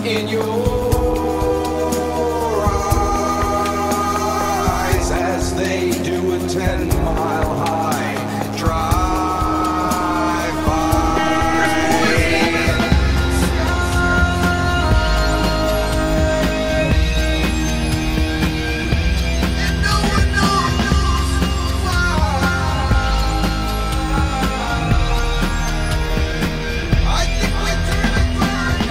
in your eyes as they do a 10-mile high drive-by. And no one knows why. I think we're turning blind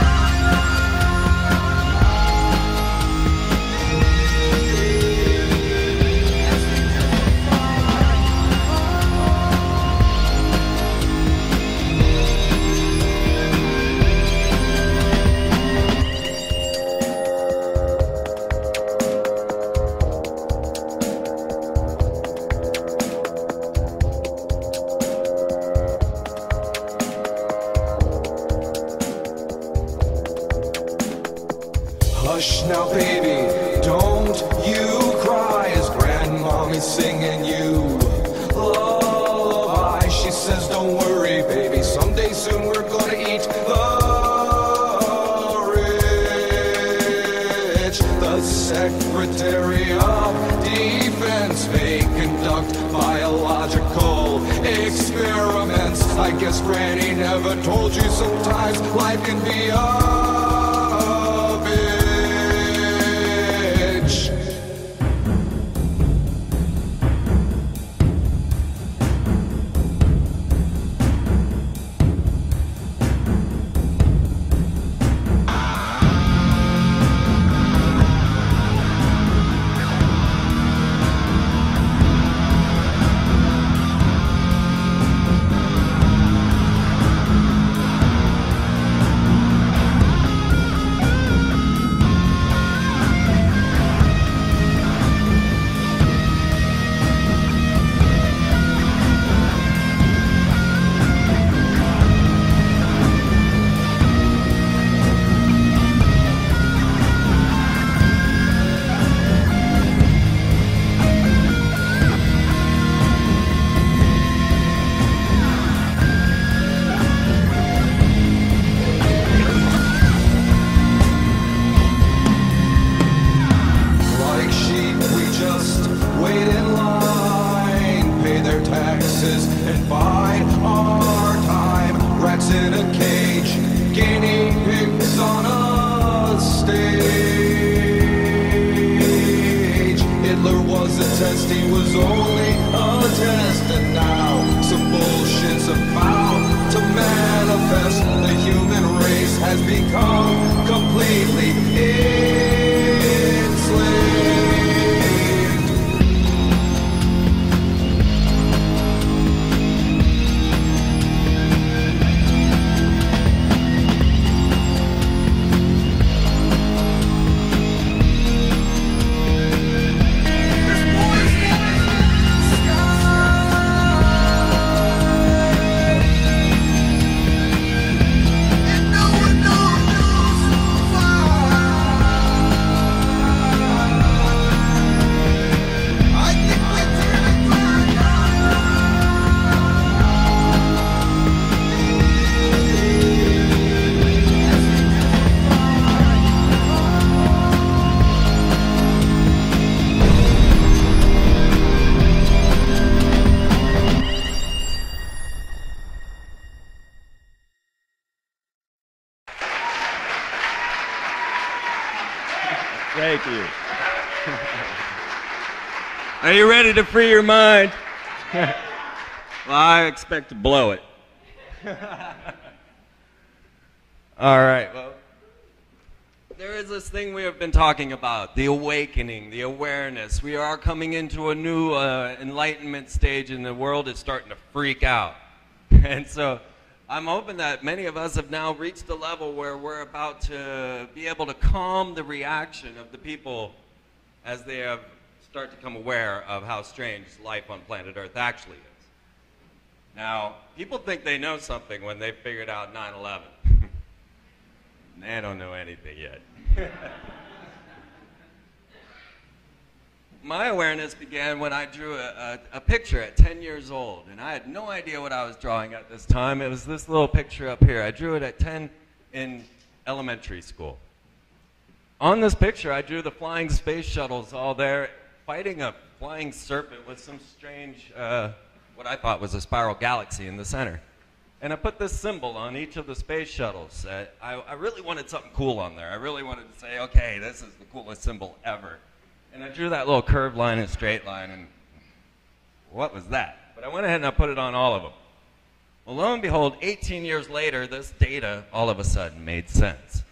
Hush now, baby, don't you cry as grandmommy's singing you lullaby. She says, don't worry, baby, someday soon we're gonna eat the rich. The Secretary of Defense may conduct biological experiments. I guess Granny never told you sometimes life can be a bitch. And bide our time. Rats in a cage, guinea pigs on a stage. Hitler was a test, he was only a test. And now some bullshit's about to manifest. The human race has become completely enslaved. Thank you. Are you ready to free your mind? Well, I expect to blow it. All right, well, there is this thing we have been talking about, the awakening, the awareness. We are coming into a new enlightenment stage, and the world is starting to freak out. And so I'm hoping that many of us have now reached a level where we're about to be able to calm the reaction of the people as they have start to become aware of how strange life on planet Earth actually is. Now, people think they know something when they figured out 9/11. They don't know anything yet. My awareness began when I drew a picture at 10 years old, and I had no idea what I was drawing at this time. It was this little picture up here. I drew it at 10 in elementary school. On this picture, I drew the flying space shuttles all there fighting a flying serpent with some strange, what I thought was a spiral galaxy in the center. And I put this symbol on each of the space shuttles. I really wanted something cool on there. I really wanted to say, okay, this is the coolest symbol ever. And I drew that little curved line and straight line, and what was that? But I went ahead and I put it on all of them. Well, lo and behold, 18 years later, this data all of a sudden made sense.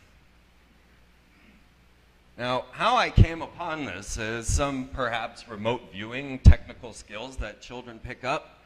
Now, how I came upon this is some perhaps remote viewing technical skills that children pick up.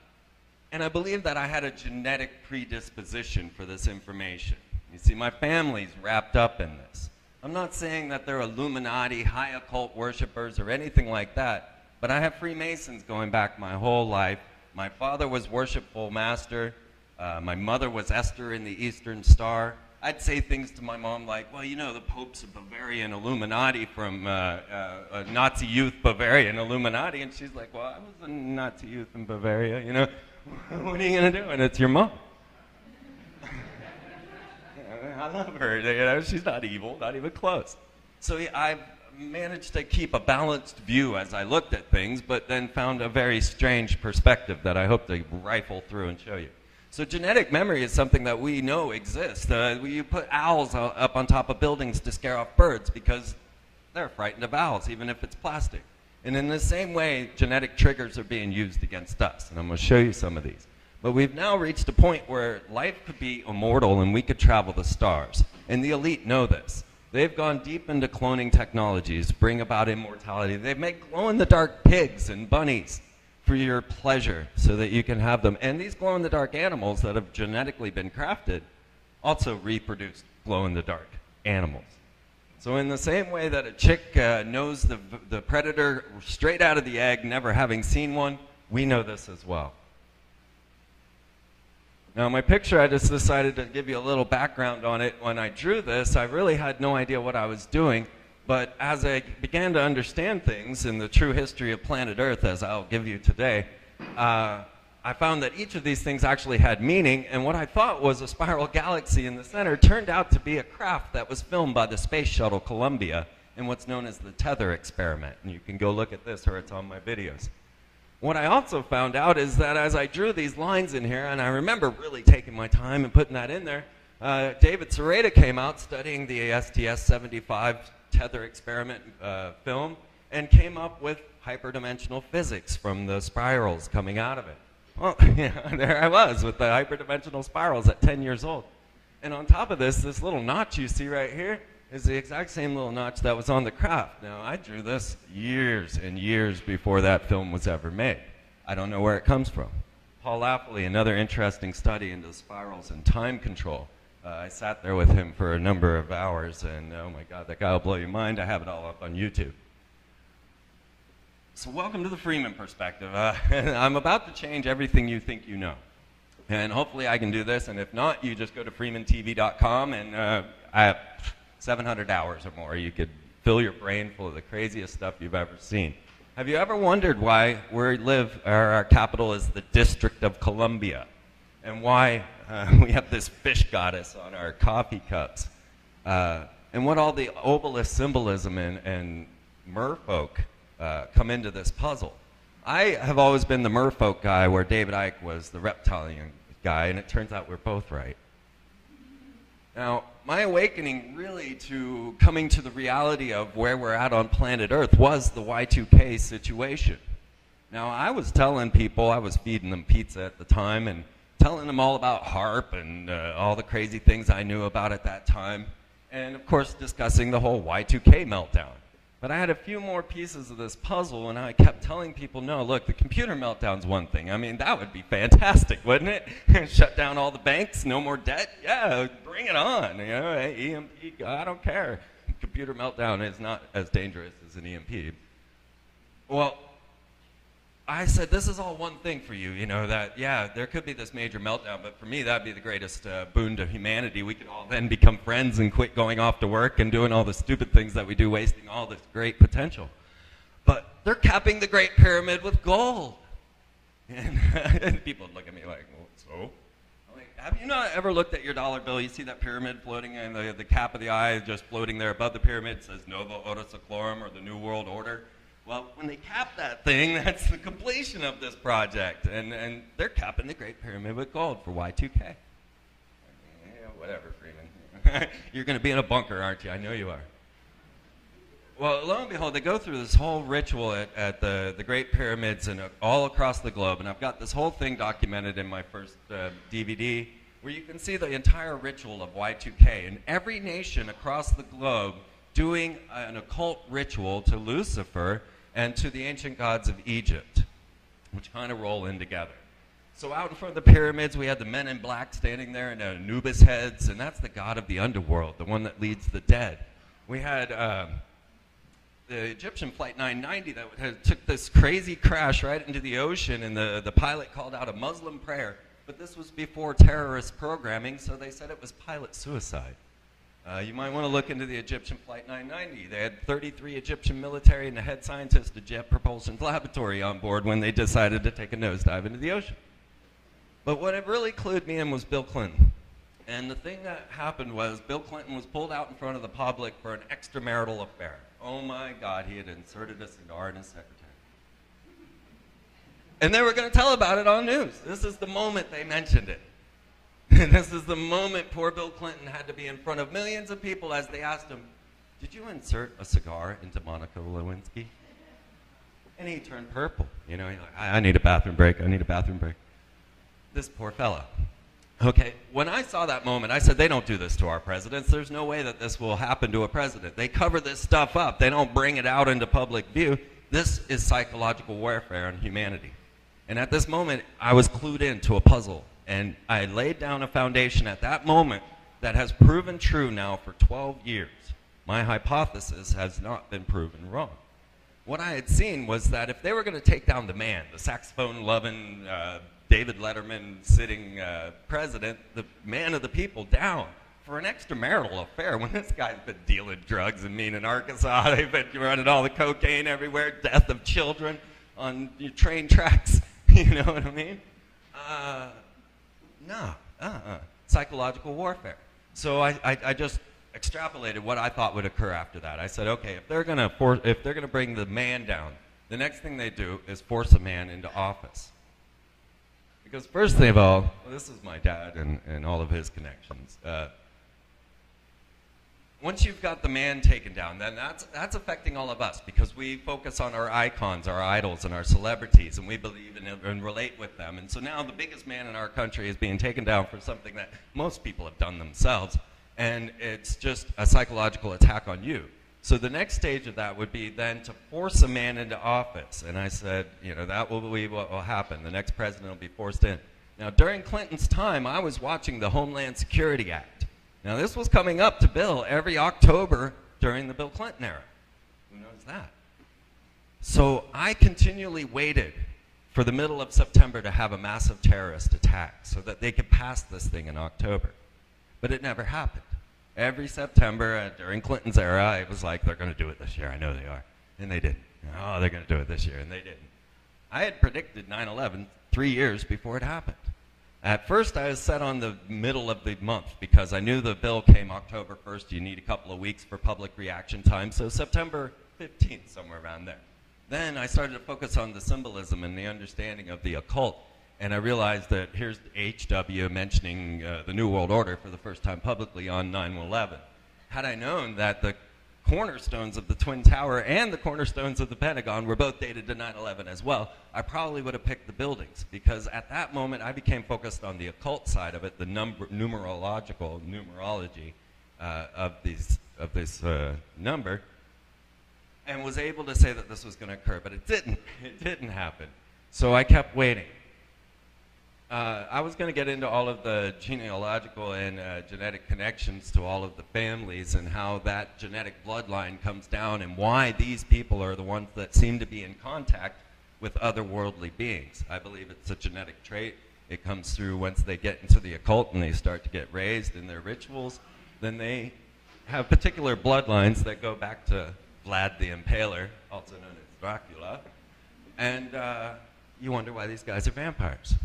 And I believe that I had a genetic predisposition for this information. You see, my family's wrapped up in this. I'm not saying that they're Illuminati, high occult worshipers, or anything like that, but I have Freemasons going back my whole life. My father was Worshipful Master. My mother was Esther in the Eastern Star. I'd say things to my mom like, well, you know, the Pope's a Bavarian Illuminati from a Nazi youth Bavarian Illuminati. And she's like, well, I was a Nazi youth in Bavaria, you know. What are you going to do? And it's your mom. I love her. You know, she's not evil, not even close. So I've managed to keep a balanced view as I looked at things, but then found a very strange perspective that I hope to rifle through and show you. So genetic memory is something that we know exists. You put owls up on top of buildings to scare off birds because they're frightened of owls, even if it's plastic. And in the same way, genetic triggers are being used against us. And I'm going to show you some of these. But we've now reached a point where life could be immortal and we could travel the stars. And the elite know this. They've gone deep into cloning technologies to bring about immortality. They've made glow-in-the-dark pigs and bunnies for your pleasure so that you can have them. And these glow-in-the-dark animals that have genetically been crafted also reproduce glow-in-the-dark animals. So in the same way that a chick knows the predator straight out of the egg, never having seen one, we know this as well. Now my picture, I just decided to give you a little background on it. When I drew this, I really had no idea what I was doing. But as I began to understand things in the true history of planet Earth, as I'll give you today, I found that each of these things actually had meaning, and what I thought was a spiral galaxy in the center turned out to be a craft that was filmed by the Space Shuttle Columbia in what's known as the Tether experiment. And you can go look at this, or it's on my videos. What I also found out is that as I drew these lines in here, and I remember really taking my time and putting that in there, David Sereda came out studying the STS-75 Tether experiment film and came up with hyperdimensional physics from the spirals coming out of it. Well, yeah, there I was with the hyperdimensional spirals at 10 years old. And on top of this little notch you see right here is the exact same little notch that was on the craft. Now, I drew this years and years before that film was ever made. I don't know where it comes from. Paul Lafley, another interesting study into spirals and time control. I sat there with him for a number of hours, and oh my God, that guy will blow your mind. I have it all up on YouTube. So welcome to the Freeman perspective. I'm about to change everything you think you know. And hopefully I can do this, and if not, you just go to freemantv.com, and I have 700 hours or more. You could fill your brain full of the craziest stuff you've ever seen. Have you ever wondered why where we live, our capital is the District of Columbia, and why we have this fish goddess on our coffee cups, and what all the obelisk symbolism and merfolk come into this puzzle? I have always been the merfolk guy, where David Icke was the reptilian guy, and it turns out we're both right. Now, my awakening really to coming to the reality of where we're at on planet Earth was the Y2K situation. Now, I was telling people, I was feeding them pizza at the time, and telling them all about HARP and all the crazy things I knew about at that time, and of course discussing the whole Y2K meltdown. But I had a few more pieces of this puzzle, and I kept telling people, no, look, the computer meltdown's one thing. I mean, that would be fantastic, wouldn't it? Shut down all the banks, no more debt? Yeah, bring it on. You know, hey, EMP, I don't care. Computer meltdown is not as dangerous as an EMP. Well, I said, this is all one thing for you, you know, that, yeah, there could be this major meltdown, but for me, that'd be the greatest boon to humanity. We could all then become friends and quit going off to work and doing all the stupid things that we do, wasting all this great potential. But they're capping the Great Pyramid with gold. And people would look at me like, well, so? I'm like, have you not ever looked at your dollar bill? You see that pyramid floating and the cap of the eye just floating there above the pyramid says Novo Ordo Seclorum, or the New World Order. Well, when they cap that thing, that's the completion of this project. And they're capping the Great Pyramid with gold for Y2K. Yeah, whatever, Freeman. You're going to be in a bunker, aren't you? I know you are. Well, lo and behold, they go through this whole ritual at the Great Pyramids and all across the globe. And I've got this whole thing documented in my first DVD, where you can see the entire ritual of Y2K. And every nation across the globe doing an occult ritual to Lucifer and to the ancient gods of Egypt, which kind of roll in together. So out in front of the pyramids, we had the men in black standing there in Anubis heads, and that's the god of the underworld, the one that leads the dead. We had the Egyptian Flight 990 that took this crazy crash right into the ocean, and the pilot called out a Muslim prayer. But this was before terrorist programming, so they said it was pilot suicide. You might want to look into the Egyptian Flight 990. They had 33 Egyptian military and the head scientist of Jet Propulsion Laboratory on board when they decided to take a nosedive into the ocean. But what it really clued me in was Bill Clinton. And the thing that happened was Bill Clinton was pulled out in front of the public for an extramarital affair. Oh my God, he had inserted a cigar in his secretary. And they were going to tell about it on news. This is the moment they mentioned it. And this is the moment poor Bill Clinton had to be in front of millions of people as they asked him, "Did you insert a cigar into Monica Lewinsky?" And he turned purple. You know, he's like, I need a bathroom break. I need a bathroom break. This poor fella. Okay, when I saw that moment, I said, they don't do this to our presidents. There's no way that this will happen to a president. They cover this stuff up. They don't bring it out into public view. This is psychological warfare on humanity. And at this moment, I was clued into a puzzle. And I laid down a foundation at that moment that has proven true now for 12 years. My hypothesis has not been proven wrong. What I had seen was that if they were going to take down the man, the saxophone-loving, David Letterman-sitting president, the man of the people, down for an extramarital affair, when this guy's been dealing drugs and mean in Arkansas, they've been running all the cocaine everywhere, death of children on train tracks, you know what I mean? No, psychological warfare. So I just extrapolated what I thought would occur after that. I said, okay, if they're gonna bring the man down, the next thing they do is force a man into office. Because first of all, well, this is my dad and all of his connections. Once you've got the man taken down, then that's affecting all of us, because we focus on our icons, our idols, and our celebrities, and we believe in and relate with them. And so now the biggest man in our country is being taken down for something that most people have done themselves, and it's just a psychological attack on you. So the next stage of that would be then to force a man into office. And I said, you know, that will be what will happen. The next president will be forced in. Now, during Clinton's time, I was watching the Homeland Security Act. Now, this was coming up to Bill every October during the Bill Clinton era. Who knows that? So I continually waited for the middle of September to have a massive terrorist attack so that they could pass this thing in October. But it never happened. Every September during Clinton's era, I was like, they're going to do it this year. I know they are. And they didn't. Oh, they're going to do it this year. And they didn't. I had predicted 9/11 3 years before it happened. At first, I was set on the middle of the month because I knew the bill came October 1st. You need a couple of weeks for public reaction time. So September 15th, somewhere around there. Then I started to focus on the symbolism and the understanding of the occult. And I realized that here's H.W. mentioning the New World Order for the first time publicly on 9/11. Had I known that the cornerstones of the Twin Tower and the cornerstones of the Pentagon were both dated to 9/11 as well, I probably would have picked the buildings, because at that moment I became focused on the occult side of it, the numerology of this number, and was able to say that this was going to occur. But it didn't. It didn't happen. So I kept waiting. I was going to get into all of the genealogical and genetic connections to all of the families and how that genetic bloodline comes down and why these people are the ones that seem to be in contact with otherworldly beings. I believe it's a genetic trait. It comes through once they get into the occult and they start to get raised in their rituals. Then they have particular bloodlines that go back to Vlad the Impaler, also known as Dracula. And you wonder why these guys are vampires.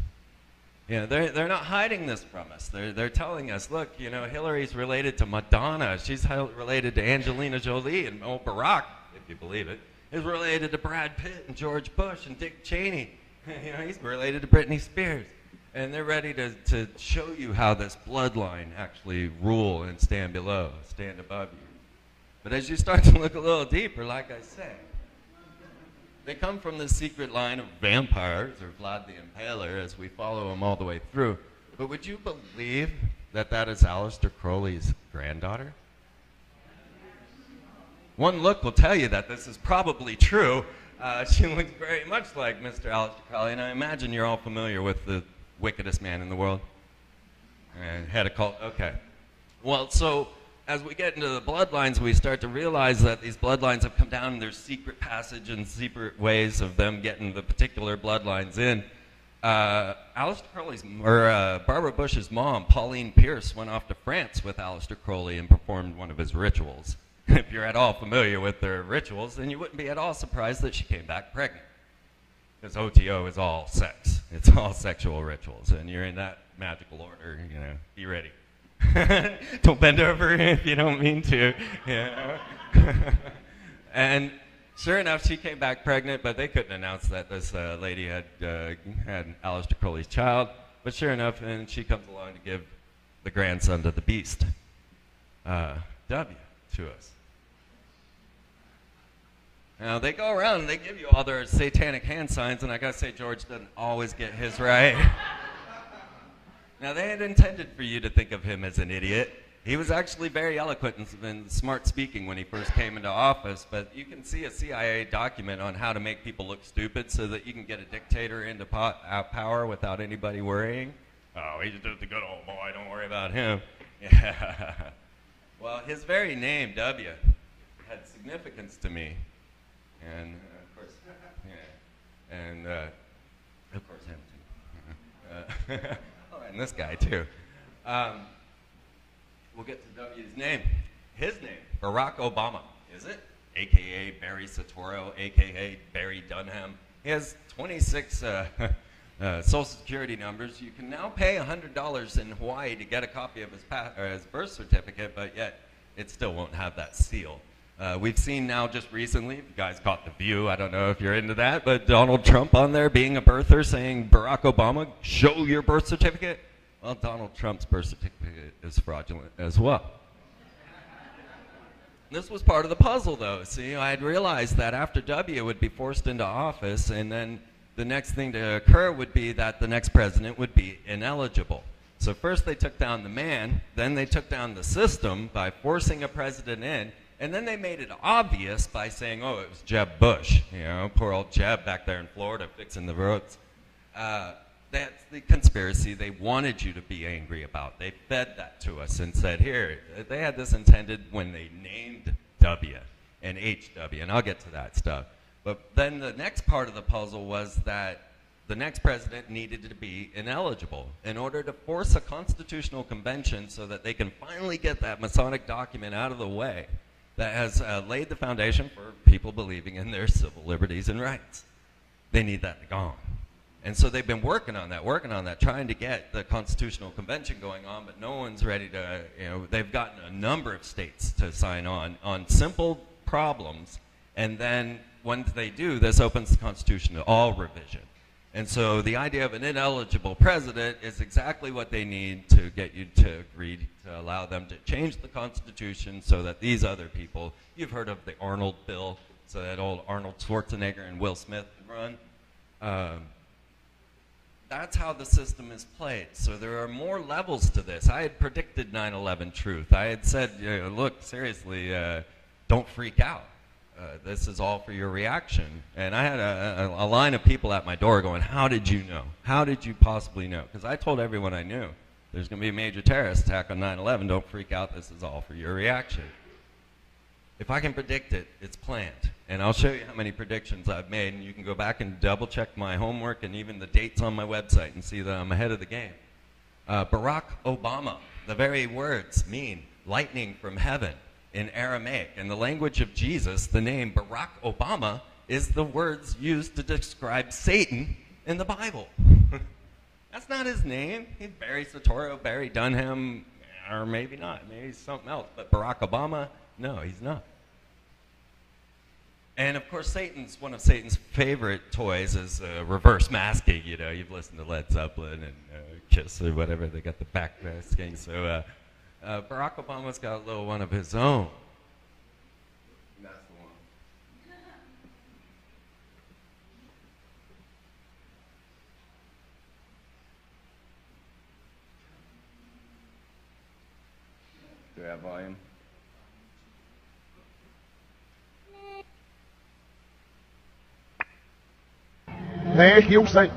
You know, they're not hiding this from us. They're telling us, look, you know, Hillary's related to Madonna. She's related to Angelina Jolie, and Barack, if you believe it, is related to Brad Pitt and George Bush and Dick Cheney. You know, he's related to Britney Spears. And they're ready to show you how this bloodline actually rule and stand below, stand above you. But as you start to look a little deeper, like I said, they come from the secret line of vampires, or Vlad the Impaler, as we follow him all the way through. But would you believe that that is Aleister Crowley's granddaughter? One look will tell you that this is probably true. She looks very much like Mr. Aleister Crowley, and I imagine you're all familiar with the wickedest man in the world. And head of cult. Okay. Well, so as we get into the bloodlines, we start to realize that these bloodlines have come down, and there's secret passage and secret ways of them getting the particular bloodlines in. Aleister Crowley's, or Barbara Bush's mom, Pauline Pierce, went off to France with Aleister Crowley and performed one of his rituals. If you're at all familiar with their rituals, then you wouldn't be at all surprised that she came back pregnant. Because OTO is all sex. It's all sexual rituals, and you're in that magical order, you know, be ready. Don't bend over if you don't mean to. You know? And sure enough, she came back pregnant, but they couldn't announce that this lady had Aleister Crowley's child. But sure enough, and she comes along to give the grandson to the beast, W, to us. Now, they go around and they give you all their satanic hand signs, and I gotta say, George doesn't always get his right. Now, they had intended for you to think of him as an idiot. He was actually very eloquent and smart speaking when he first came into office, but you can see a CIA document on how to make people look stupid so that you can get a dictator into power without anybody worrying. Oh, he's just a good old boy, don't worry about him. Yeah. Well, his very name, W, had significance to me. And, of course, yeah. And, of course, Hamilton. Oh, and this guy, too. We'll get to W's name. His name, Barack Obama, is it? A.K.A. Barry Soetoro, A.K.A. Barry Dunham. He has 26 Social Security numbers. You can now pay $100 in Hawaii to get a copy of his birth certificate, but yet it still won't have that seal. We've seen now just recently, if you guys caught The View, I don't know if you're into that, but Donald Trump on there being a birther saying, Barack Obama, show your birth certificate. Well, Donald Trump's birth certificate is fraudulent as well. This was part of the puzzle, though. See, I had realized that after W would be forced into office, and then the next thing to occur would be that the next president would be ineligible. So first they took down the man, then they took down the system by forcing a president in, and then they made it obvious by saying, oh, it was Jeb Bush, you know, poor old Jeb back there in Florida fixing the roads. That's the conspiracy they wanted you to be angry about. They fed that to us and said, here, they had this intended when they named W and HW, and I'll get to that stuff. But then the next part of the puzzle was that the next president needed to be ineligible in order to force a constitutional convention so that they can finally get that Masonic document out of the way that has laid the foundation for people believing in their civil liberties and rights. They need that gone. And so they've been working on that, trying to get the Constitutional Convention going on, but no one's ready to, you know, they've gotten a number of states to sign on simple problems, and then once they do, this opens the Constitution to all revision. And so the idea of an ineligible president is exactly what they need to get you to agree to allow them to change the Constitution so that these other people, you've heard of the Arnold Bill, so that old Arnold Schwarzenegger and Will Smith run. That's how the system is played. So there are more levels to this. I had predicted 9/11 truth. I had said, you know, look, seriously, don't freak out. This is all for your reaction. And I had a line of people at my door going, how did you know? How did you possibly know? Because I told everyone I knew. There's going to be a major terrorist attack on 9/11. Don't freak out. This is all for your reaction. If I can predict it, it's planned. And I'll show you how many predictions I've made, and you can go back and double check my homework and even the dates on my website and see that I'm ahead of the game. Barack Obama, the very words mean lightning from heaven in Aramaic. In the language of Jesus, the name Barack Obama is the words used to describe Satan in the Bible. That's not his name. He's Barry Soetoro, Barry Dunham, or maybe not. Maybe he's something else. But Barack Obama, no, he's not. And of course, one of Satan's favorite toys is reverse masking. You know, you've listened to Led Zeppelin and Kiss or whatever. They got the back masking. So Barack Obama's got a little one of his own. And that's the one. Do we have volume? Thank you, Satan.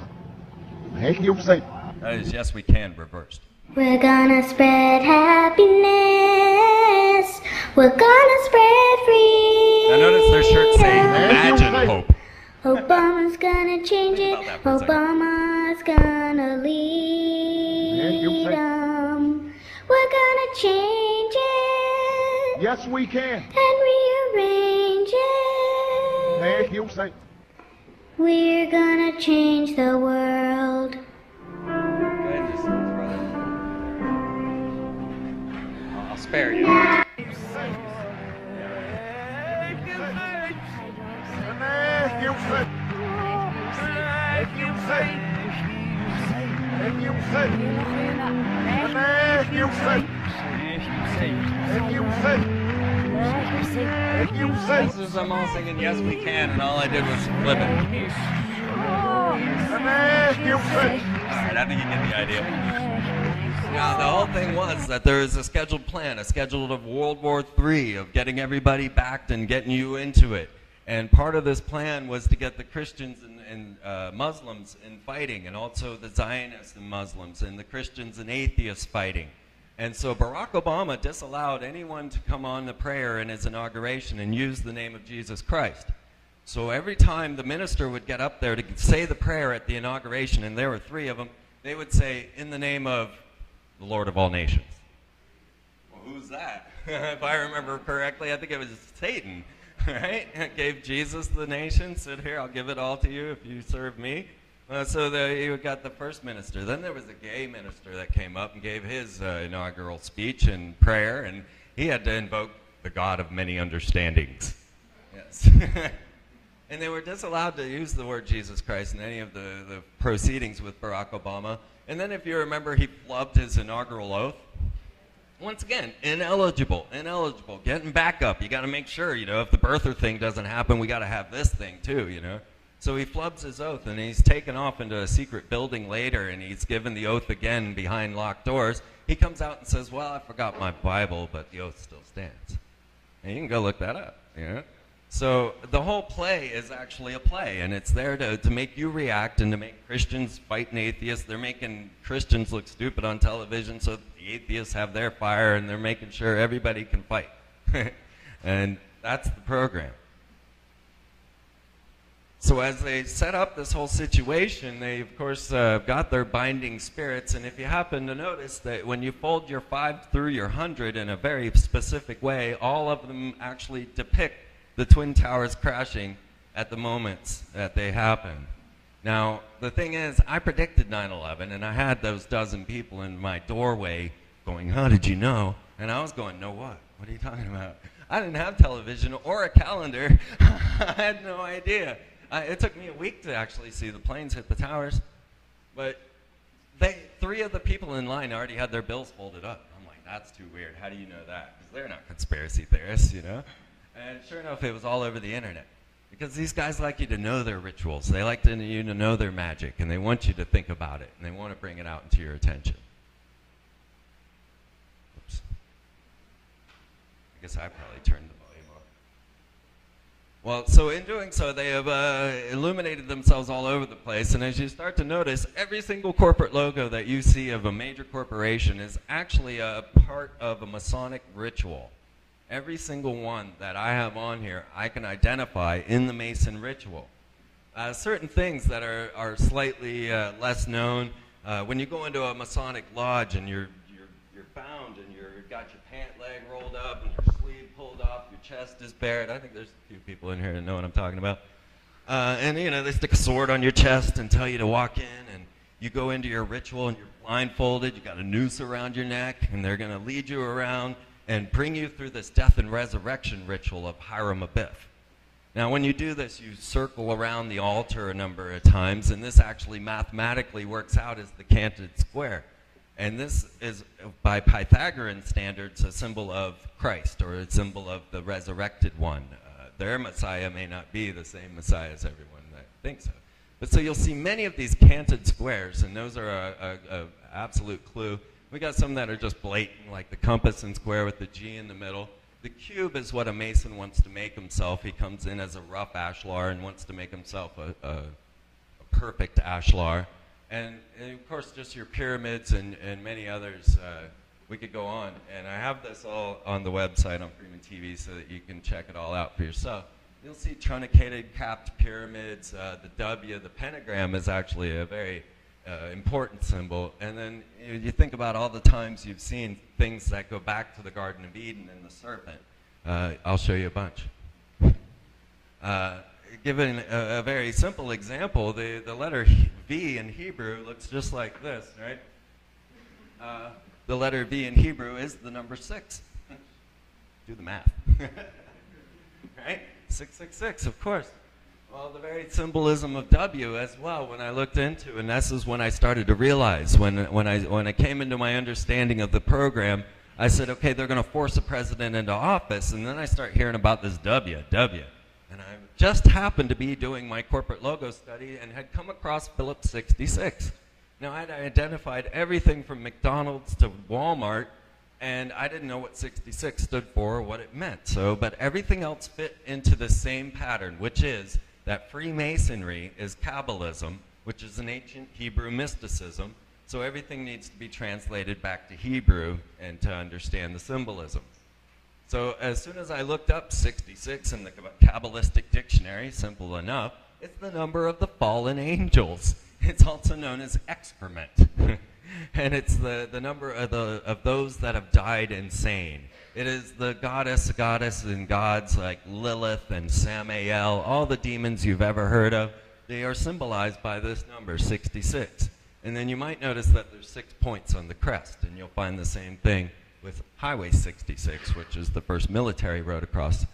Thank you, Satan. That is Yes We Can reversed. We're gonna spread happiness. We're gonna spread freedom. Now notice their shirts say Imagine Hope. Obama's gonna change it. About that for a second. Obama's gonna lead you say- 'em. We're gonna change it Yes, we can. and rearrange it. Thank you, Satan. We're gonna change the world. Okay, just throw that. I'll spare you. Thank you, Satan. Thank you, Satan. Thank you, Satan. Thank you, Satan. Thank you, Satan. Thank you, Satan. Thank you, Satan. This is them all singing Yes We Can, and all I did was flip it. Thank you, Satan. Alright, I think you get the idea. Now, the whole thing was that there is a scheduled plan, a schedule of World War III, of getting everybody backed and getting you into it. And part of this plan was to get the Christians and Muslims in fighting, and also the Zionists and Muslims, and the Christians and atheists fighting. And so Barack Obama disallowed anyone to come on to prayer in his inauguration and use the name of Jesus Christ. So every time the minister would get up there to say the prayer at the inauguration, and there were 3 of them, they would say, in the name of the Lord of all nations. Well, who's that? If I remember correctly, I think it was Satan, right? Gave Jesus the nation, said, here, I'll give it all to you if you serve me. So you got the first minister. Then there was a gay minister that came up and gave his inaugural speech and prayer, and he had to invoke the God of many understandings. Yes. And they were disallowed to use the word Jesus Christ in any of the proceedings with Barack Obama. And then if you remember, he flubbed his inaugural oath. Once again, ineligible, getting back up. You got to make sure, if the birther thing doesn't happen, we got to have this thing too, So he flubs his oath, and he's taken off into a secret building later, and he's given the oath again behind locked doors. He comes out and says, well, I forgot my Bible, but the oath still stands. And you can go look that up, So the whole play is actually a play, and it's there to make you react and to make Christians fight an atheist. They're making Christians look stupid on television so the atheists have their fire, and they're making sure everybody can fight. And that's the program. So as they set up this whole situation, they, of course, got their binding spirits. And if you happen to notice that when you fold your 5 through your 100 in a very specific way, all of them actually depict the Twin Towers crashing at the moments that they happen. Now, the thing is, I predicted 9/11, and I had those dozen people in my doorway going, how did you know? And I was going, no what? What are you talking about? I didn't have television or a calendar. I had no idea. It took me a week to actually see the planes hit the towers. But 3 of the people in line already had their bills folded up. I'm like, that's too weird. How do you know that? Because they're not conspiracy theorists, And sure enough, it was all over the internet. Because these guys like you to know their rituals. They like you to know their magic. And they want you to think about it. And they want to bring it out into your attention. Oops. I guess I probably turned the volume off. Well, so in doing so, they have illuminated themselves all over the place. And as you start to notice, every single corporate logo that you see of a major corporation is actually a part of a Masonic ritual. Every single one that I have on here, I can identify in the Mason ritual. Certain things that are slightly less known, when you go into a Masonic lodge and you're bound and you've got your pant leg rolled up and your sleeve pulled off, your chest is bared. I think there's a few people in here that know what I'm talking about. And they stick a sword on your chest and tell you to walk in, and You go into your ritual and you're blindfolded, you got a noose around your neck, and they're going to lead you around and bring you through this death and resurrection ritual of Hiram Abiff. Now, when you do this, you circle around the altar a number of times, and this actually mathematically works out as the canted square. And this is, by Pythagorean standards, a symbol of Christ, or a symbol of the resurrected one. Their Messiah may not be the same Messiah as everyone that thinks of. But so you'll see many of these canted squares, and those are an absolute clue. We got some that are just blatant, like the compass and square with the G in the middle. The cube is what a Mason wants to make himself. He comes in as a rough ashlar and wants to make himself a perfect ashlar. And of course, just your pyramids and many others. We could go on. And I have this all on the website on Freeman TV so that you can check it all out for yourself. You'll see truncated capped pyramids. The W, the pentagram, is actually a very important symbol. And then you think about all the times you've seen things that go back to the Garden of Eden and the serpent. I'll show you a bunch. Given a very simple example, the letter V in Hebrew looks just like this, right? The letter V in Hebrew is the number 6. Do the math. Right? 666, of course. Well, the very symbolism of W as well, when I looked into, and this is when I started to realize, when I came into my understanding of the program, I said, okay, they're going to force a president into office, and then I start hearing about this W. And I just happened to be doing my corporate logo study and had come across Phillips 66. Now, I'd identified everything from McDonald's to Walmart, and I didn't know what 66 stood for or what it meant. But everything else fit into the same pattern, which is that Freemasonry is Kabbalism, which is an ancient Hebrew mysticism. So everything needs to be translated back to Hebrew and to understand the symbolism. So as soon as I looked up 66 in the Kabbalistic dictionary, simple enough, it's the number of the fallen angels. It's also known as excrement. And it's the number of those that have died insane. It is the goddess and gods like Lilith and Samael, all the demons you've ever heard of. They are symbolized by this number, 66. And then you might notice that there's 6 points on the crest, and you'll find the same thing with Highway 66, which is the first military road across.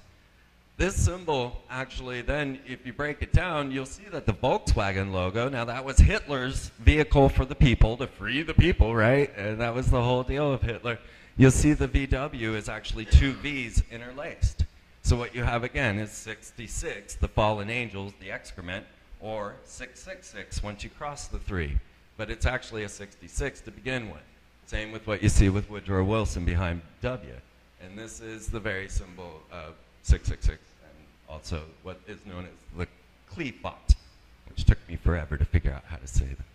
This symbol, actually, then, if you break it down, you'll see that the Volkswagen logo, now that was Hitler's vehicle for the people, to free the people, right? And that was the whole deal of Hitler. You'll see the VW is actually 2 V's interlaced. So what you have, again, is 66, the fallen angels, the excrement, or 666 once you cross the 3. But it's actually a 66 to begin with. Same with what you see with Woodrow Wilson behind W. And this is the very symbol of 666, and also what is known as the Qliphoth, which took me forever to figure out how to say that.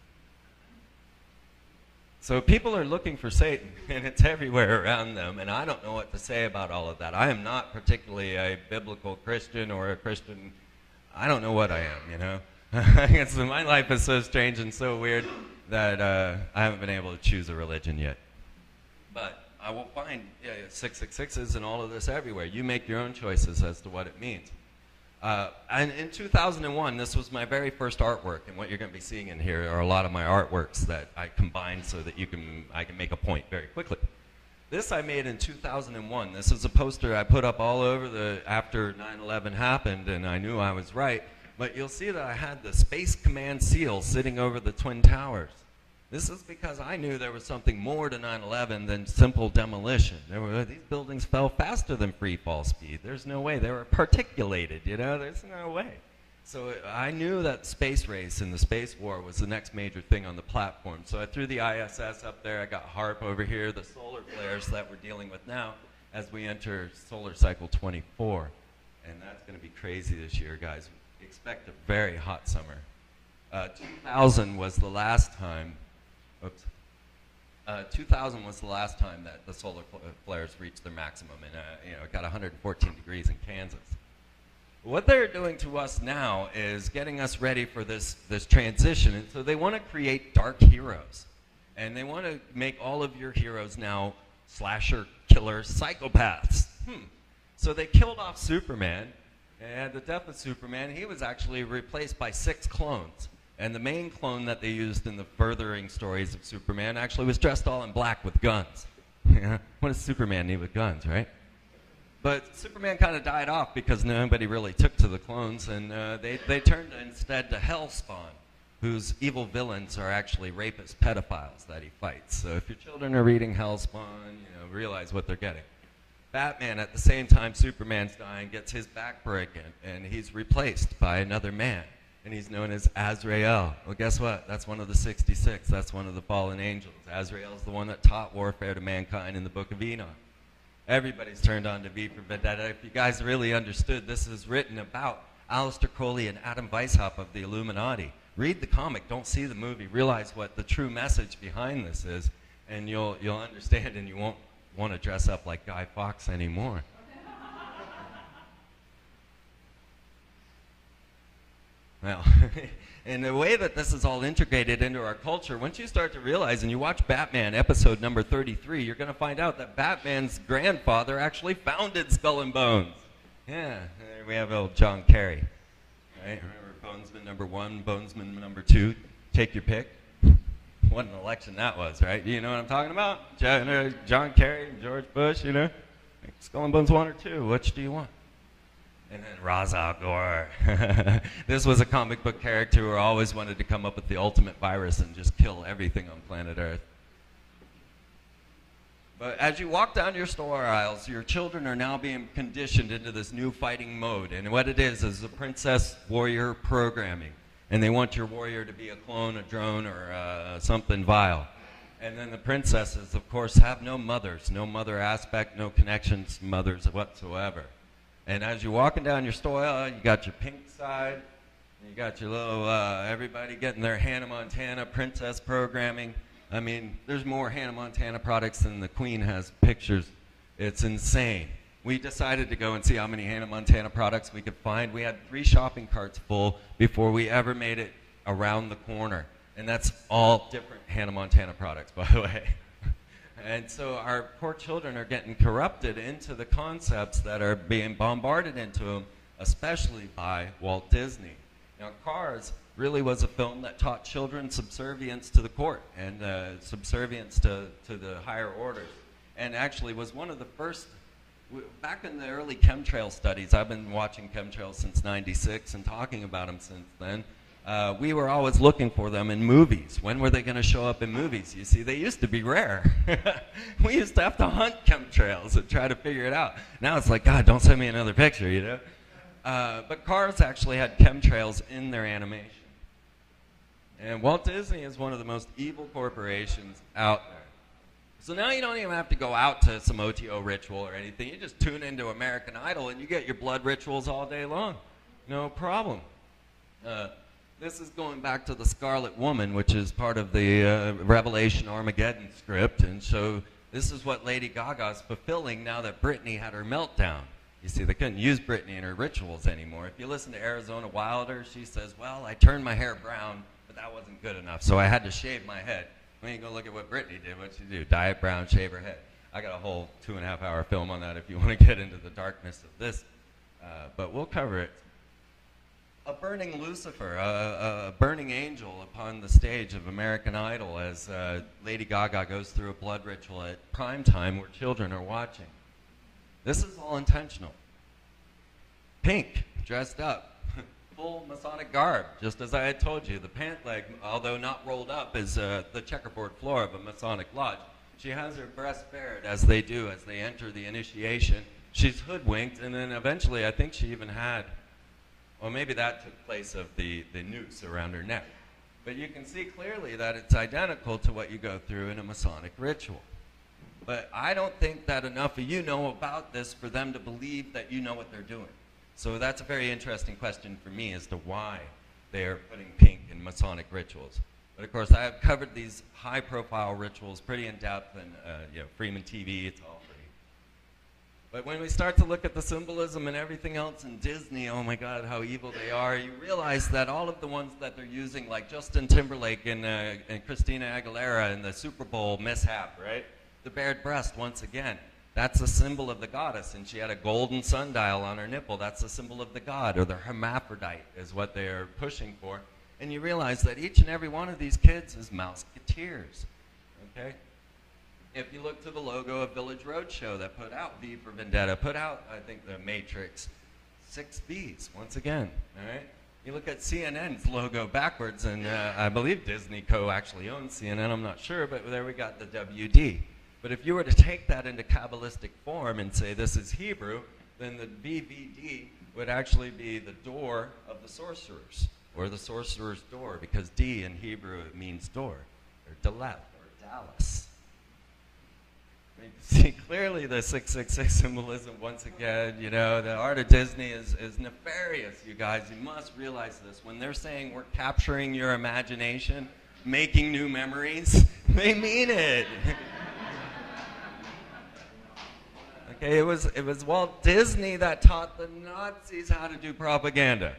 So people are looking for Satan, and it's everywhere around them, and I don't know what to say about all of that. I am not particularly a biblical Christian or a Christian. I don't know what I am, you know. My life is so strange and so weird that I haven't been able to choose a religion yet. But I will find 666s and all of this everywhere. You make your own choices as to what it means. And in 2001, this was my very first artwork, and what you're going to be seeing in here are a lot of my artworks that I combined so that I can make a point very quickly. This I made in 2001. This is a poster I put up all over after 9/11 happened, and I knew I was right. But you'll see that I had the Space Command SEAL sitting over the Twin Towers. This is because I knew there was something more to 9/11 than simple demolition. These buildings fell faster than free fall speed. There's no way. They were particulated, you know? There's no way. So I knew that space race and the space war was the next major thing on the platform. So I threw the ISS up there. I got HARP over here, the solar flares that we're dealing with now as we enter solar cycle 24. And that's going to be crazy this year, guys. Expect a very hot summer. 2000 was the last time. 2000 was the last time that the solar flares reached their maximum, and it got 114 degrees in Kansas. What they're doing to us now is getting us ready for this transition, and so they want to create dark heroes, and they want to make all of your heroes now slasher, killer, psychopaths. So they killed off Superman, and at the death of Superman, he was actually replaced by 6 clones. And the main clone that they used in the furthering stories of Superman actually was dressed all in black with guns. What does Superman need with guns, right? But Superman kind of died off because nobody really took to the clones, and they turned instead to Hellspawn, whose evil villains are actually rapist pedophiles that he fights. So if your children are reading Hellspawn, realize what they're getting. Batman, at the same time Superman's dying, gets his back broken, and he's replaced by another man. And he's known as Azrael. Well, guess what? That's one of the 66. That's one of the fallen angels. Azrael's the one that taught warfare to mankind in the Book of Enoch. Everybody's turned on to V for Vendetta. If you guys really understood, this is written about Aleister Crowley and Adam Weishaupt of the Illuminati. Read the comic, don't see the movie. Realize what the true message behind this is, and you'll understand, and you won't want to dress up like Guy Fawkes anymore. Well, in the way that this is all integrated into our culture, once you start to realize, and you watch Batman episode number 33, you're going to find out that Batman's grandfather actually founded Skull and Bones. Yeah, there we have old John Kerry. Right? Remember Bonesman number 1, Bonesman number 2, take your pick. What an election that was, right? You know what I'm talking about? John Kerry, George Bush, Skull and Bones 1 or 2, which do you want? And then Ra's al Ghul. This was a comic book character who always wanted to come up with the ultimate virus and just kill everything on planet Earth. But as you walk down your store aisles, your children are now being conditioned into this new fighting mode. And what it is the princess warrior programming. And they want your warrior to be a clone, a drone, or something vile. And then the princesses, of course, have no mothers, no mother aspect, no connections to mothers whatsoever. And as you're walking down your store aisle, you got your pink side, and you got your little, everybody getting their Hannah Montana princess programming. I mean, there's more Hannah Montana products than the Queen has pictures. It's insane. We decided to go and see how many Hannah Montana products we could find. We had 3 shopping carts full before we ever made it around the corner. And that's all different Hannah Montana products, by the way. And so our poor children are getting corrupted into the concepts that are being bombarded into them, especially by Walt Disney. Now, Cars really was a film that taught children subservience to the court and subservience to the higher orders, and actually was one of the first. Back in the early chemtrail studies, I've been watching chemtrails since '96 and talking about them since then. We were always looking for them in movies. When were they going to show up in movies? You see, they used to be rare. We used to have to hunt chemtrails and try to figure it out. Now it's like, God, don't send me another picture, But Cars actually had chemtrails in their animation. And Walt Disney is one of the most evil corporations out there. So now you don't even have to go out to some OTO ritual or anything. You just tune into American Idol and you get your blood rituals all day long. No problem. This is going back to the Scarlet Woman, which is part of the Revelation Armageddon script. And so this is what Lady Gaga's fulfilling now that Britney had her meltdown. You see, they couldn't use Britney in her rituals anymore. If you listen to Arizona Wilder, she says, well, I turned my hair brown, but that wasn't good enough, so I had to shave my head. When you go look at what Britney did, what'd she do? Dye it brown, shave her head. I got a whole 2.5-hour film on that if you want to get into the darkness of this. But we'll cover it. A burning Lucifer, a burning angel upon the stage of American Idol as Lady Gaga goes through a blood ritual at prime time where children are watching. This is all intentional. Pink, dressed up, full Masonic garb, just as I had told you. The pant leg, although not rolled up, is the checkerboard floor of a Masonic lodge. She has her breast bared, as they do, as they enter the initiation. She's hoodwinked, and then eventually I think she even had, well, maybe that took place of the noose around her neck. But you can see clearly that it's identical to what you go through in a Masonic ritual. But I don't think that enough of you know about this for them to believe that you know what they're doing. So that's a very interesting question for me as to why they're putting pink in Masonic rituals. But of course, I have covered these high-profile rituals pretty in depth, and Freeman TV, it's all free. But when we start to look at the symbolism and everything else in Disney, oh my God, how evil they are, you realize that all of the ones that they're using, like Justin Timberlake and Christina Aguilera in the Super Bowl mishap, right? The bared breast, once again, that's a symbol of the goddess, and she had a golden sundial on her nipple. That's a symbol of the god, or the hermaphrodite is what they're pushing for. And you realize that each and every one of these kids is Mouseketeers. Okay? If you look to the logo of Village Roadshow that put out V for Vendetta, put out, I think, The Matrix, 6 V's, once again. All right? You look at CNN's logo backwards, and I believe Disney Co. actually owns CNN, I'm not sure, but there we got the WD. But if you were to take that into Kabbalistic form and say this is Hebrew, then the VVD would actually be the door of the sorcerers, or the sorcerer's door, because D in Hebrew it means door, or Dalet, or Dallas. I mean, see clearly the 666 symbolism once again. You know, the art of Disney is nefarious, you guys. You must realize this. When they're saying we're capturing your imagination, making new memories, they mean it. Okay, it was Walt Disney that taught the Nazis how to do propaganda.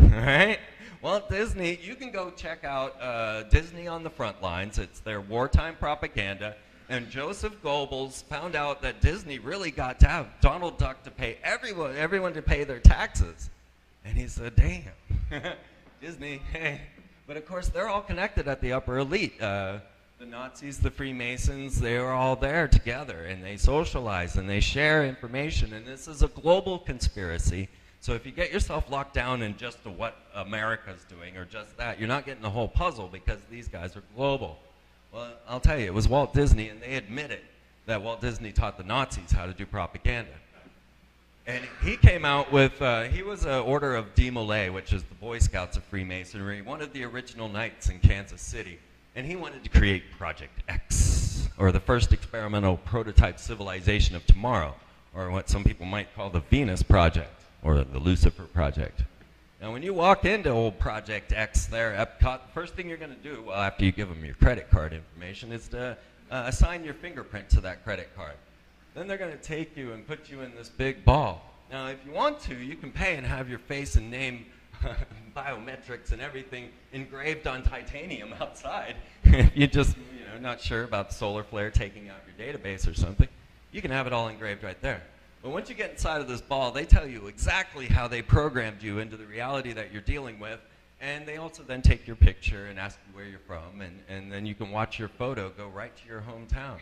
All right? Walt Disney, you can go check out Disney on the Front Lines. It's their wartime propaganda. And Joseph Goebbels found out that Disney really got to have Donald Duck to pay everyone to pay their taxes. And he said, damn, Disney, hey. But of course, they're all connected at the upper elite. The Nazis, the Freemasons, they are all there together, and they socialize, and they share information. And this is a global conspiracy. So if you get yourself locked down in just to what America's doing, or just that, you're not getting the whole puzzle, because these guys are global. Well, I'll tell you, it was Walt Disney, and they admitted that Walt Disney taught the Nazis how to do propaganda. And he came out with, he was an Order of Demolay, which is the Boy Scouts of Freemasonry, one of the original knights in Kansas City. And he wanted to create Project X, or the first experimental prototype civilization of tomorrow, or what some people might call the Venus Project, or the Lucifer Project. Now, when you walk into old Project X there, Epcot, the first thing you're going to do, well, after you give them your credit card information, is to assign your fingerprint to that credit card. Then they're going to take you and put you in this big ball. Now, if you want to, you can pay and have your face and name, biometrics and everything engraved on titanium outside. If you're just not sure about solar flare taking out your database or something, you can have it all engraved right there. But once you get inside of this ball, they tell you exactly how they programmed you into the reality that you're dealing with, and they also then take your picture and ask you where you're from, and then you can watch your photo go right to your hometown.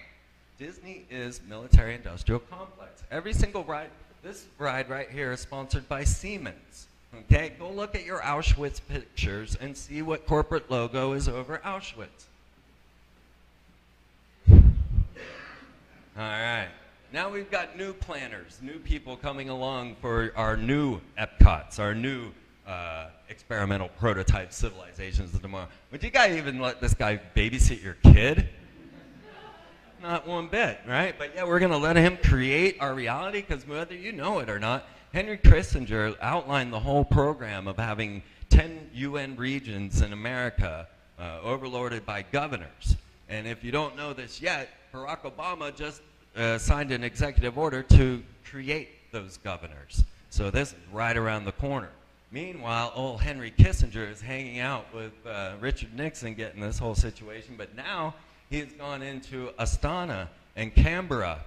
Disney is military-industrial complex. Every single ride, this ride right here is sponsored by Siemens. Okay, go look at your Auschwitz pictures and see what corporate logo is over Auschwitz. All right. Now we've got new planners, new people coming along for our new Epcots, our new experimental prototype civilizations of tomorrow. Would you guys even let this guy babysit your kid? Not one bit, right? But yeah, we're going to let him create our reality, because whether you know it or not, Henry Kissinger outlined the whole program of having 10 UN regions in America overlorded by governors. And if you don't know this yet, Barack Obama just signed an executive order to create those governors. So this is right around the corner. Meanwhile, old Henry Kissinger is hanging out with Richard Nixon getting this whole situation, but now he's gone into Astana and Canberra,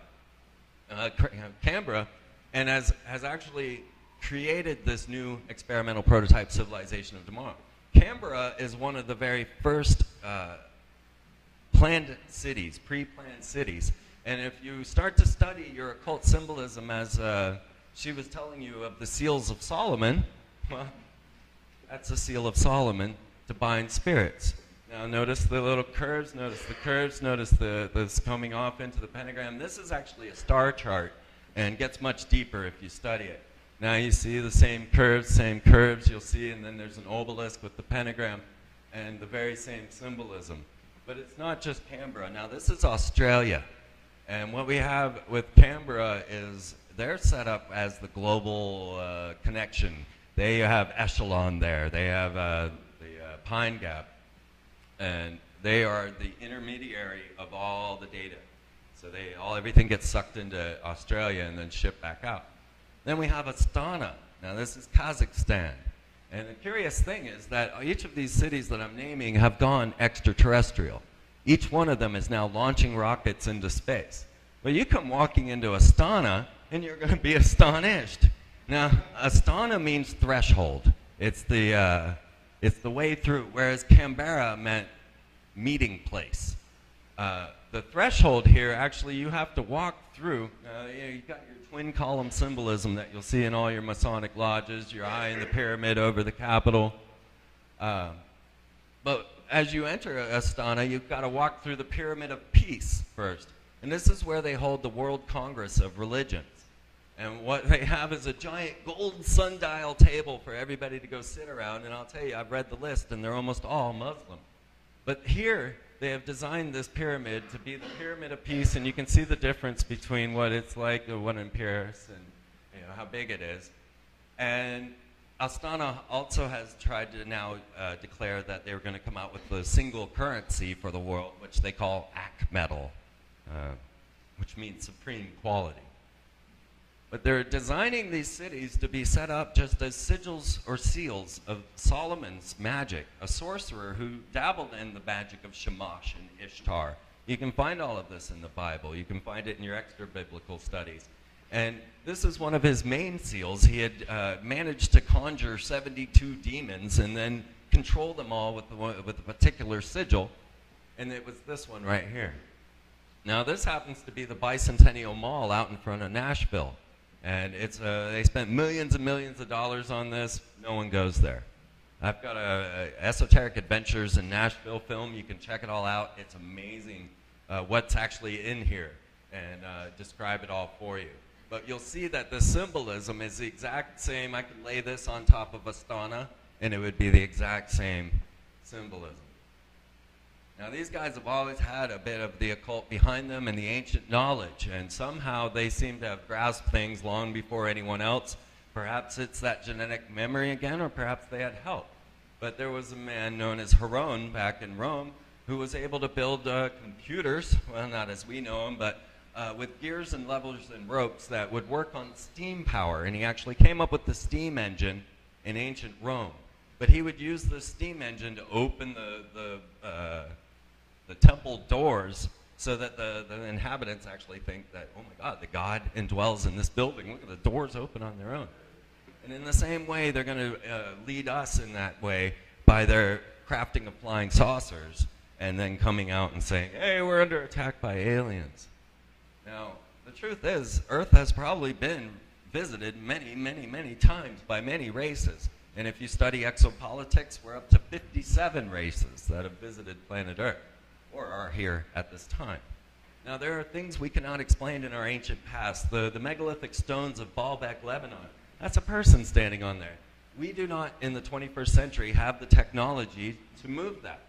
and has actually created this new experimental prototype civilization of tomorrow. Canberra is one of the very first planned cities, pre-planned cities. And if you start to study your occult symbolism, as she was telling you of the seals of Solomon, well, that's the seal of Solomon to bind spirits. Now notice the little curves, notice the curves, notice this coming off into the pentagram. This is actually a star chart and gets much deeper if you study it. Now you see the same curves, you'll see, and then there's an obelisk with the pentagram and the very same symbolism. But it's not just Canberra. Now this is Australia. And what we have with Canberra is they're set up as the global connection. They have Echelon there. They have the Pine Gap. And they are the intermediary of all the data. So everything gets sucked into Australia and then shipped back out. Then we have Astana. Now this is Kazakhstan. And the curious thing is that each of these cities that I'm naming have gone extraterrestrial. Each one of them is now launching rockets into space. But you come walking into Astana, and you're going to be astonished. Now, Astana means threshold. It's the It's the way through, whereas Canberra meant meeting place. The threshold here, actually, you have to walk through. You've got your twin column symbolism that you'll see in all your Masonic lodges, your eye in the pyramid over the Capitol. But as you enter Astana, you've got to walk through the Pyramid of Peace first. And this is where they hold the World Congress of Religions. And what they have is a giant gold sundial table for everybody to go sit around. And I'll tell you, I've read the list, and they're almost all Muslim. But here, they have designed this pyramid to be the Pyramid of Peace, and you can see the difference between what it's like, the one in Paris, and how big it is. And Astana also has tried to now declare that they were going to come out with a single currency for the world, which they call Akmetal, which means supreme quality. But they're designing these cities to be set up just as sigils or seals of Solomon's magic, a sorcerer who dabbled in the magic of Shamash and Ishtar. You can find all of this in the Bible. You can find it in your extra-biblical studies. And this is one of his main seals. He had managed to conjure 72 demons and then control them all with a particular sigil. And it was this one right here. Now, this happens to be the Bicentennial Mall out in front of Nashville. And it's they spent millions and millions of dollars on this. No one goes there. I've got a Esoteric Adventures in Nashville film. You can check it all out. It's amazing what's actually in here, and describe it all for you. But you'll see that the symbolism is the exact same. I could lay this on top of Astana, and it would be the exact same symbolism. Now, these guys have always had a bit of the occult behind them and the ancient knowledge, and somehow they seem to have grasped things long before anyone else. Perhaps it's that genetic memory again, or perhaps they had help. But there was a man known as Heron back in Rome who was able to build computers, well, not as we know them, but with gears and levers and ropes that would work on steam power, and he actually came up with the steam engine in ancient Rome. But he would use the steam engine to open the temple doors so that the inhabitants actually think that, oh my God, the God indwells in this building. Look at the doors open on their own. And in the same way, they're going to lead us in that way by their crafting of flying saucers and then coming out and saying, hey, we're under attack by aliens. Now, the truth is, Earth has probably been visited many, many, many times by many races. And if you study exopolitics, we're up to 57 races that have visited planet Earth, or are here at this time. Now, there are things we cannot explain in our ancient past. The megalithic stones of Baalbek, Lebanon, that's a person standing on there. We do not, in the 21st century, have the technology to move that.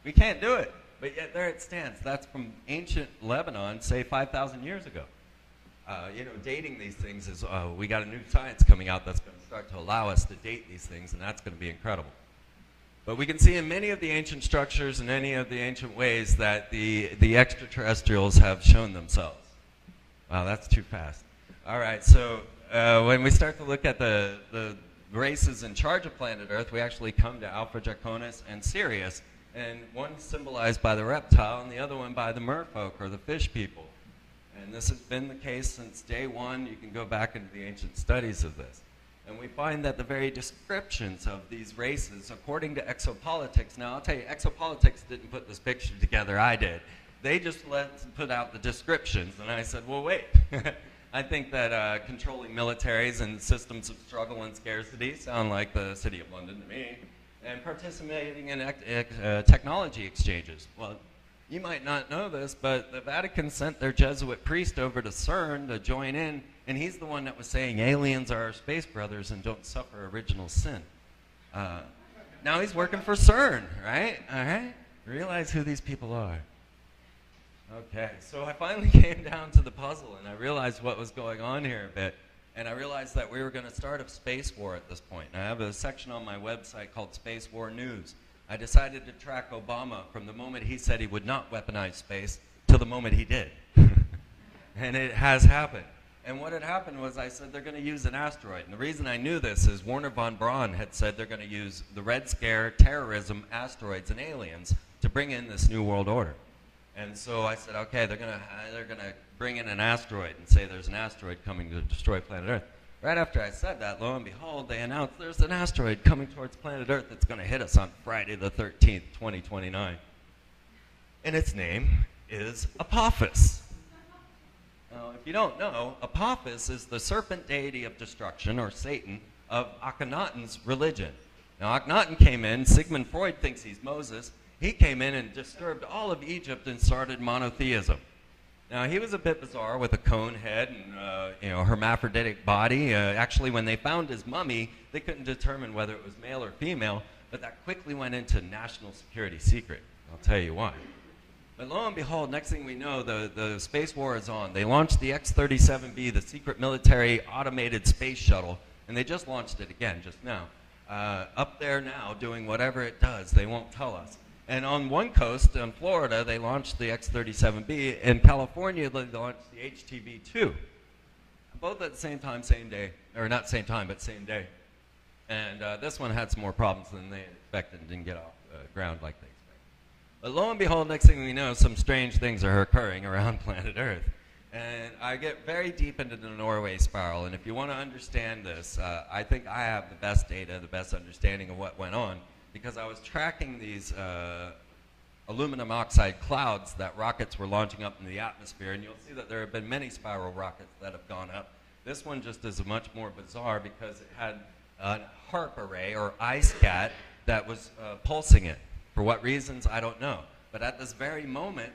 We can't do it, but yet there it stands. That's from ancient Lebanon, say 5,000 years ago. Dating these things is, we got a new science coming out that's going to start to allow us to date these things, and that's going to be incredible. But we can see in many of the ancient structures and any of the ancient ways that the extraterrestrials have shown themselves. Wow, that's too fast. All right, so when we start to look at the races in charge of planet Earth, we actually come to Alpha Draconis and Sirius, and one symbolized by the reptile and the other one by the merfolk, or the fish people. And this has been the case since day one. You can go back into the ancient studies of this. And we find that the very descriptions of these races, according to exopolitics, now I'll tell you, exopolitics didn't put this picture together, I did. They just put out the descriptions, and I said, well, wait. I think that controlling militaries and systems of struggle and scarcity sound like the City of London to me, and participating in technology exchanges. Well, you might not know this, but the Vatican sent their Jesuit priest over to CERN to join in, and he's the one that was saying aliens are our space brothers and don't suffer original sin. Now he's working for CERN, right? All right? Realize who these people are. Okay, so I finally came down to the puzzle, and I realized what was going on here a bit, and I realized that we were going to start a space war at this point. And I have a section on my website called Space War News. I decided to track Obama from the moment he said he would not weaponize space to the moment he did. And it has happened. And what had happened was I said they're going to use an asteroid. And the reason I knew this is Werner von Braun had said they're going to use the Red Scare, terrorism, asteroids, and aliens to bring in this new world order. And so I said, okay, they're going to bring in an asteroid and say there's an asteroid coming to destroy planet Earth. Right after I said that, lo and behold, they announced there's an asteroid coming towards planet Earth that's going to hit us on Friday the 13th, 2029. And its name is Apophis. Now, if you don't know, Apophis is the serpent deity of destruction, or Satan, of Akhenaten's religion. Now, Akhenaten came in, Sigmund Freud thinks he's Moses. He came in and disturbed all of Egypt and started monotheism. Now, he was a bit bizarre with a cone head and hermaphroditic body. Actually, when they found his mummy, they couldn't determine whether it was male or female, but that quickly went into national security secret. I'll tell you why. But lo and behold, next thing we know, the space war is on. They launched the X-37B, the secret military automated space shuttle, and they just launched it again just now. Up there now doing whatever it does. They won't tell us. And on one coast, in Florida, they launched the X-37B. In California, they launched the HTV-2. Both at the same time, same day. Or not same time, but same day. And this one had some more problems than they expected and didn't get off the ground like they expected. But lo and behold, next thing we know, some strange things are occurring around planet Earth. And I get very deep into the Norway spiral. And if you want to understand this, I think I have the best data, the best understanding of what went on, because I was tracking these aluminum oxide clouds that rockets were launching up in the atmosphere. And you'll see that there have been many spiral rockets that have gone up. This one just is much more bizarre because it had a HARP array, or ISCAT, that was pulsing it. For what reasons, I don't know. But at this very moment,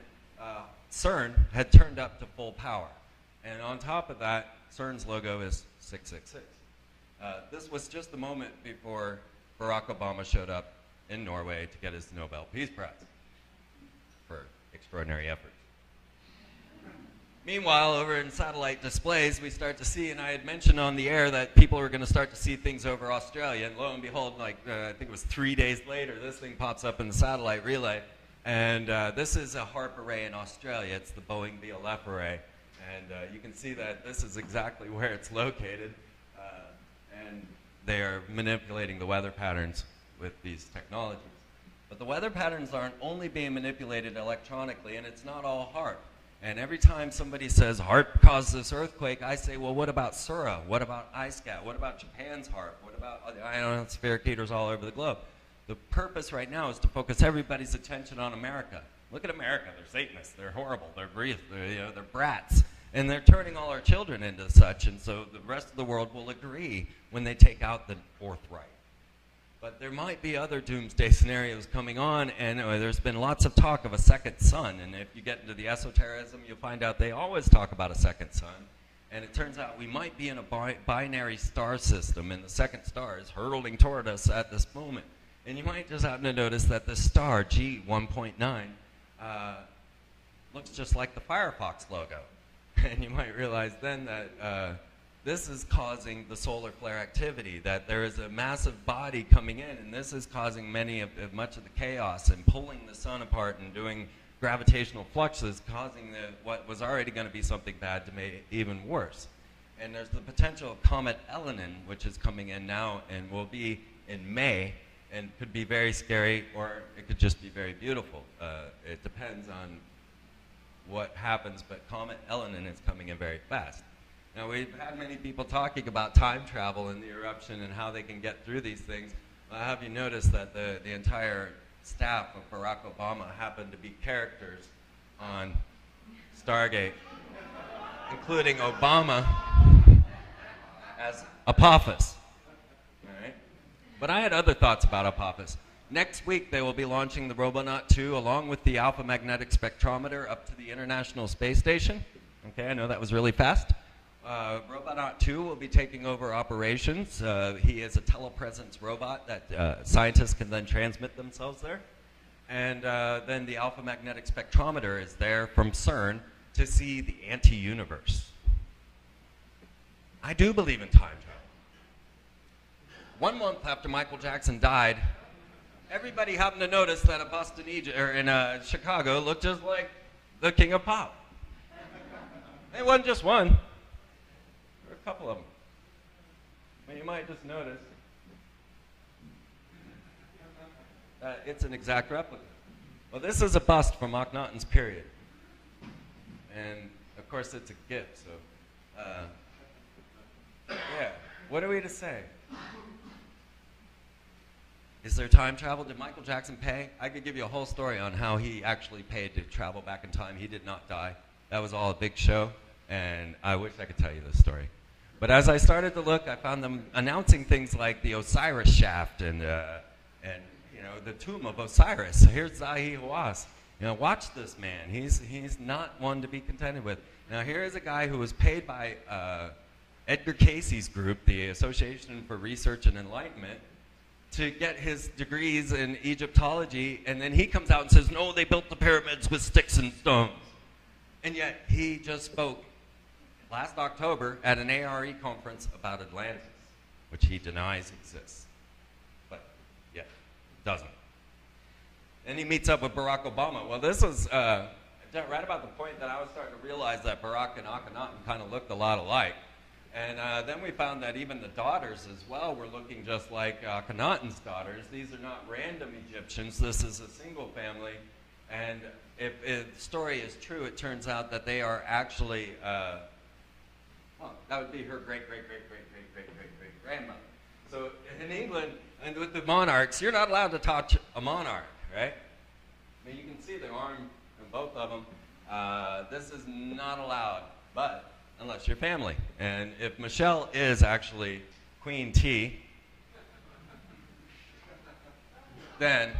CERN had turned up to full power. And on top of that, CERN's logo is 666. This was just the moment before Barack Obama showed up in Norway to get his Nobel Peace Prize for extraordinary efforts. Meanwhile, over in satellite displays, we start to see, and I had mentioned on the air that people were going to start to see things over Australia, and lo and behold, I think it was 3 days later, this thing pops up in the satellite relay, and this is a HARP array in Australia. It's the Boeing BLF array, and you can see that this is exactly where it's located, and they are manipulating the weather patterns with these technologies. But the weather patterns aren't only being manipulated electronically, and it's not all HARP. And every time somebody says HARP caused this earthquake, I say, well, what about Sura? What about ISCAT? What about Japan's HARP? What about ionospheric heaters all over the globe? The purpose right now is to focus everybody's attention on America. Look at America. They're Satanists. They're horrible. They're they're brats. And they're turning all our children into such. And so the rest of the world will agree when they take out the Fourth Reich. But there might be other doomsday scenarios coming on, and there's been lots of talk of a second sun. And if you get into the esotericism, you'll find out they always talk about a second sun. And it turns out we might be in a binary star system, and the second star is hurtling toward us at this moment. And you might just happen to notice that the star, G1.9, looks just like the Firefox logo. And you might realize then that this is causing the solar flare activity, that there is a massive body coming in, and this is causing much of the chaos and pulling the sun apart and doing gravitational fluxes, causing what was already going to be something bad to make it even worse. And there's the potential of Comet Elenin, which is coming in now and will be in May, and could be very scary, or it could just be very beautiful. It depends on what happens, but Comet Elenin is coming in very fast. Now, we've had many people talking about time travel and the eruption and how they can get through these things. Well, have you noticed that the entire staff of Barack Obama happened to be characters on Stargate, including Obama as Apophis. All right? But I had other thoughts about Apophis. Next week, they will be launching the Robonaut 2 along with the Alpha Magnetic Spectrometer up to the International Space Station. Okay, I know that was really fast. Robonaut 2 will be taking over operations. He is a telepresence robot that scientists can then transmit themselves there. And then the Alpha Magnetic Spectrometer is there from CERN to see the anti-universe. I do believe in time travel. 1 month after Michael Jackson died, everybody happened to notice that a bust in Chicago looked just like the King of Pop. It wasn't just one. There were a couple of them. But you might just notice that it's an exact replica. Well, this is a bust from Akhenaten's period. And, of course, it's a gift, so Yeah. What are we to say? Is there time travel? Did Michael Jackson pay? I could give you a whole story on how he actually paid to travel back in time. He did not die. That was all a big show, and I wish I could tell you this story. But as I started to look, I found them announcing things like the Osiris shaft and you know, the tomb of Osiris. Here's Zahi Hawass. You know, watch this man. He's not one to be contended with. Now here is a guy who was paid by Edgar Casey's group, the Association for Research and Enlightenment, to get his degrees in Egyptology, and then he comes out and says, no, they built the pyramids with sticks and stones. And yet he just spoke last October at an ARE conference about Atlantis, which he denies exists. But yeah, doesn't. Then he meets up with Barack Obama. Well, this was right about the point that I was starting to realize that Barack and Akhenaten kind of looked a lot alike. And then we found that even the daughters as well were looking just like Akhenaten's daughters. These are not random Egyptians. This is a single family. And if the story is true, it turns out that they are actually, that would be her great-great-great-great-great-great-great-grandmother. So in England, and with the monarchs, you're not allowed to touch a monarch, right? I mean, you can see the arm in both of them. This is not allowed, but unless you're family. And if Michelle is actually Queen T, then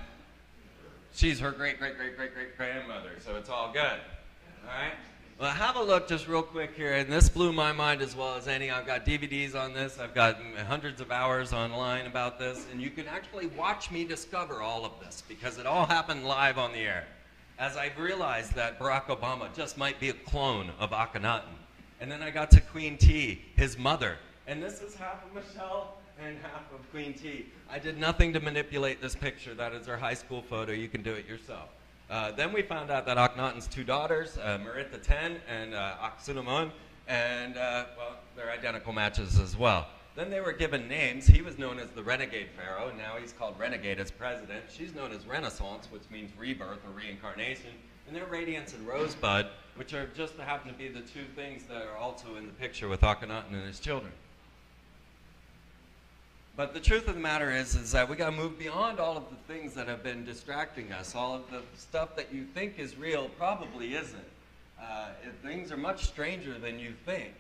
she's her great-great-great-great-great-grandmother, so it's all good, all right? Well, have a look just real quick here, and this blew my mind as well as any. I've got DVDs on this. I've got hundreds of hours online about this, and you can actually watch me discover all of this because it all happened live on the air. As I realized that Barack Obama just might be a clone of Akhenaten. And then I got to Queen T, his mother. And this is half of Michelle and half of Queen T. I did nothing to manipulate this picture. That is her high school photo. You can do it yourself. Then we found out that Akhenaten's two daughters, Merita Ten and Aksunamun, and well, they're identical matches as well. Then they were given names. He was known as the Renegade Pharaoh, and now he's called Renegade as president. She's known as Renaissance, which means rebirth or reincarnation. And they're Radiance and Rosebud, which are just happen to be the two things that are also in the picture with Akhenaten and his children. But the truth of the matter is that we got to move beyond all of the things that have been distracting us. All of the stuff that you think is real probably isn't. Things are much stranger than you think.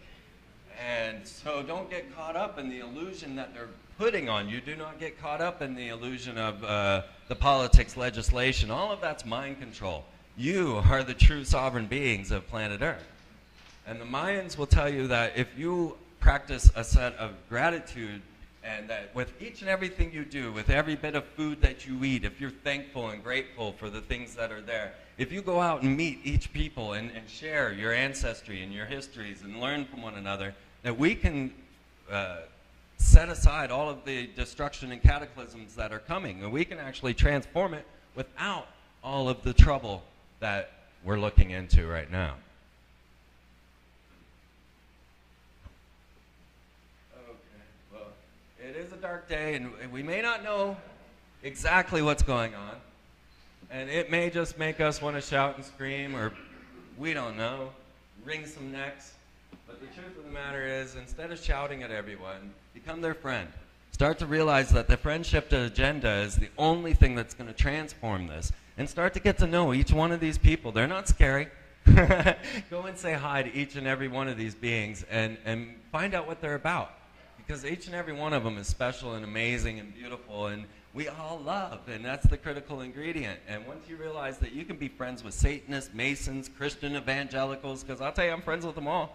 And so don't get caught up in the illusion that they're putting on you. Do not get caught up in the illusion of the politics, legislation. All of that's mind control. You are the true sovereign beings of planet Earth. And the Mayans will tell you that if you practice a set of gratitude, and that with each and everything you do, with every bit of food that you eat, if you're thankful and grateful for the things that are there, if you go out and meet each people and share your ancestry and your histories and learn from one another, that we can set aside all of the destruction and cataclysms that are coming, and we can actually transform it without all of the trouble that we're looking into right now. It is a dark day, and we may not know exactly what's going on. And it may just make us want to shout and scream, or we don't know, wring some necks. But the truth of the matter is, instead of shouting at everyone, become their friend. Start to realize that the friendship agenda is the only thing that's going to transform this. And start to get to know each one of these people. They're not scary. Go and say hi to each and every one of these beings and find out what they're about. Because each and every one of them is special and amazing and beautiful, and we all love, and that's the critical ingredient. And once you realize that you can be friends with Satanists, Masons, Christian evangelicals, because I'll tell you, I'm friends with them all,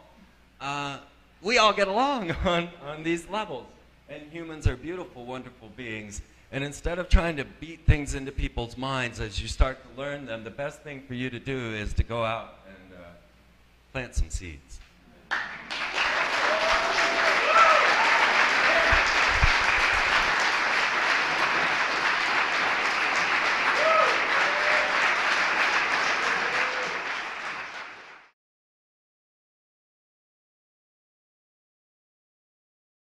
we all get along on these levels. And humans are beautiful, wonderful beings. And instead of trying to beat things into people's minds as you start to learn them, the best thing for you to do is to go out and plant some seeds.